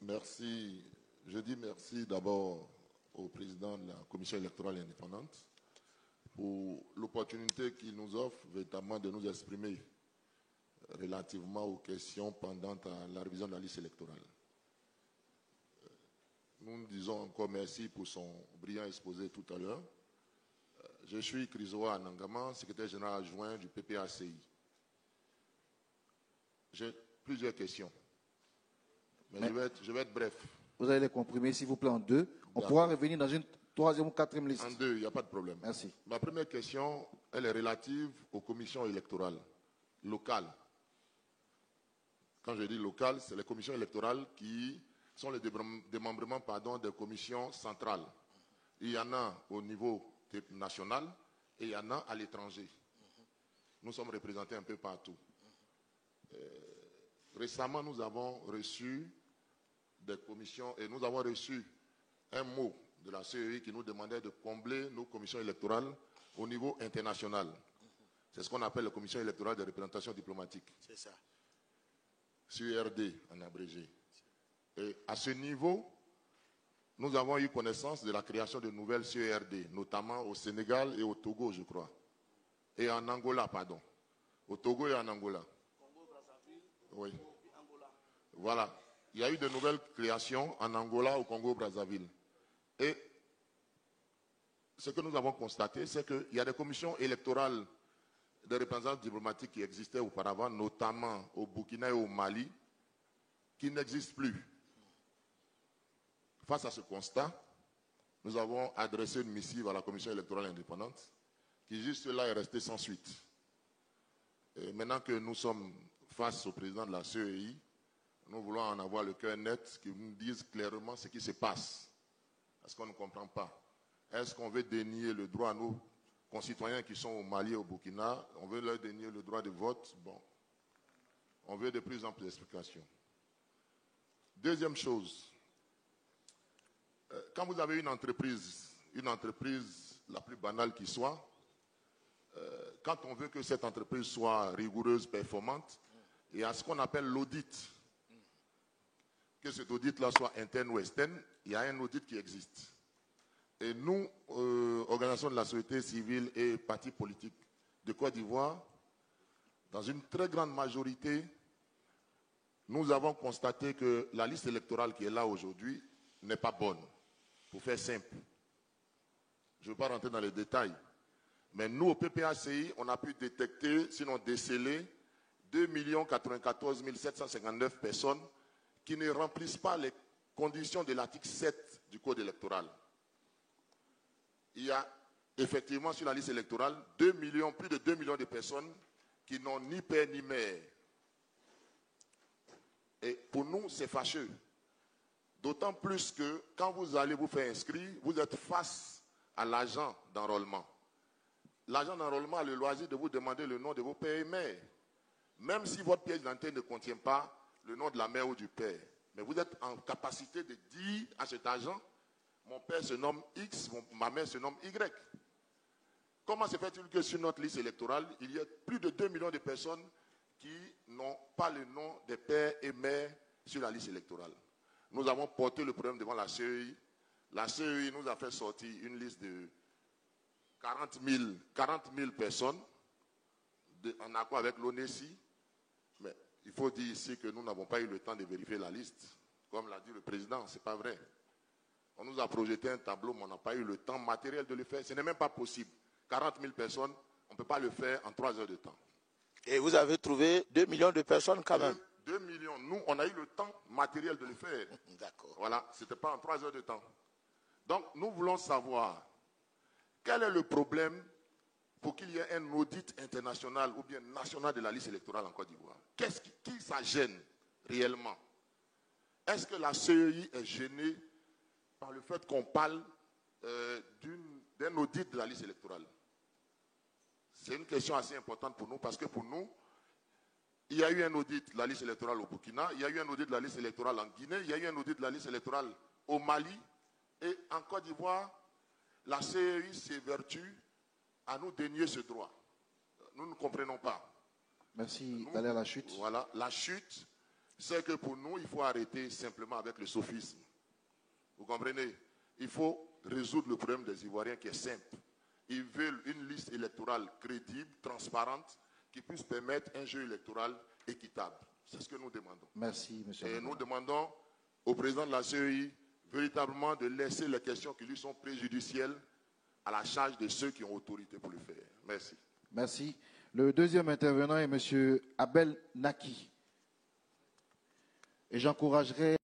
Merci. Je dis merci d'abord au président de la Commission électorale indépendante pour l'opportunité qu'il nous offre véritablement de nous exprimer relativement aux questions pendantes à la révision de la liste électorale. Nous disons encore merci pour son brillant exposé tout à l'heure. Je suis Krizoa Anangama, secrétaire général adjoint du PPACI. J'ai plusieurs questions, mais je vais être bref. Vous allez les comprimer, s'il vous plaît, en deux. On pourra revenir dans une troisième ou quatrième liste. En deux, il n'y a pas de problème. Merci. Ma première question, elle est relative aux commissions électorales locales. Quand je dis locales, c'est les commissions électorales qui sont les démembrements des commissions centrales. Il y en a au niveau national et il y en a à l'étranger. Nous sommes représentés un peu partout. Récemment, nous avons reçu des commissions et nous avons reçu un mot de la CEI qui nous demandait de combler nos commissions électorales au niveau international. C'est ce qu'on appelle la commission électorale de représentation diplomatique. C'est ça. CERD en abrégé. Et à ce niveau, nous avons eu connaissance de la création de nouvelles CERD, notamment au Sénégal et au Togo, je crois. Et en Angola, pardon. Au Togo et en Angola. Congo, Brazzaville, oui. Angola. Voilà. Il y a eu de nouvelles créations en Angola, au Congo, Brazzaville. Et ce que nous avons constaté, c'est qu'il y a des commissions électorales de représentants diplomatiques qui existaient auparavant, notamment au Burkina et au Mali, qui n'existent plus. Face à ce constat, nous avons adressé une missive à la Commission électorale indépendante, qui juste là est restée sans suite. Et maintenant que nous sommes face au président de la CEI, nous voulons en avoir le cœur net, qui nous dise clairement ce qui se passe. Parce qu'on ne comprend pas. Est-ce qu'on veut dénier le droit à nos concitoyens qui sont au Mali et au Burkina? On veut leur dénier le droit de vote? Bon. On veut de plus en plus d'explications. Deuxième chose. Quand vous avez une entreprise la plus banale qui soit, quand on veut que cette entreprise soit rigoureuse, performante, il y a ce qu'on appelle l'audit. Que cet audit-là soit interne ou externe, il y a un audit qui existe. Et nous, organisation de la société civile et partis politiques de Côte d'Ivoire, dans une très grande majorité, nous avons constaté que la liste électorale qui est là aujourd'hui n'est pas bonne. Pour faire simple. Je ne veux pas rentrer dans les détails. Mais nous, au PPACI, on a pu détecter, sinon déceler, 2 094 759 personnes qui ne remplissent pas les conditions de l'article 7 du Code électoral. Il y a effectivement sur la liste électorale plus de 2 millions de personnes qui n'ont ni père ni mère. Et pour nous, c'est fâcheux. D'autant plus que quand vous allez vous faire inscrire, vous êtes face à l'agent d'enrôlement. L'agent d'enrôlement a le loisir de vous demander le nom de vos pères et mères. Même si votre pièce d'identité ne contient pas le nom de la mère ou du père. Mais vous êtes en capacité de dire à cet agent, mon père se nomme X, ma mère se nomme Y. Comment se fait-il que sur notre liste électorale, il y a plus de 2 millions de personnes qui n'ont pas le nom des pères et mères sur la liste électorale? Nous avons porté le problème devant la CEI. La CEI nous a fait sortir une liste de 40 000 personnes en accord avec l'ONESI. Mais il faut dire ici que nous n'avons pas eu le temps de vérifier la liste. Comme l'a dit le président, ce n'est pas vrai. On nous a projeté un tableau, mais on n'a pas eu le temps matériel de le faire. Ce n'est même pas possible. 40 000 personnes, on ne peut pas le faire en 3 heures de temps. Et vous avez trouvé 2 millions de personnes quand même? 2 millions. Nous, on a eu le temps matériel de le faire. D'accord. Voilà, ce n'était pas en 3 heures de temps. Donc, nous voulons savoir quel est le problème pour qu'il y ait un audit international ou bien national de la liste électorale en Côte d'Ivoire. Qui ça gêne réellement? Est-ce que la CEI est gênée par le fait qu'on parle d'un audit de la liste électorale? C'est une question assez importante pour nous parce que pour nous, il y a eu un audit de la liste électorale au Burkina, il y a eu un audit de la liste électorale en Guinée, il y a eu un audit de la liste électorale au Mali. Et en Côte d'Ivoire, la CEI s'évertue à nous dénier ce droit. Nous ne comprenons pas. Merci d'aller à la chute. Voilà, la chute. c'est que pour nous, il faut arrêter simplement avec le sophisme. Vous comprenez? Il faut résoudre le problème des Ivoiriens qui est simple. Ils veulent une liste électorale crédible, transparente, qui puisse permettre un jeu électoral équitable. C'est ce que nous demandons. Merci, monsieur. Et nous demandons au président de la CEI véritablement de laisser les questions qui lui sont préjudicielles à la charge de ceux qui ont autorité pour le faire. Merci. Merci. Le deuxième intervenant est monsieur Abel Naki. Et j'encouragerai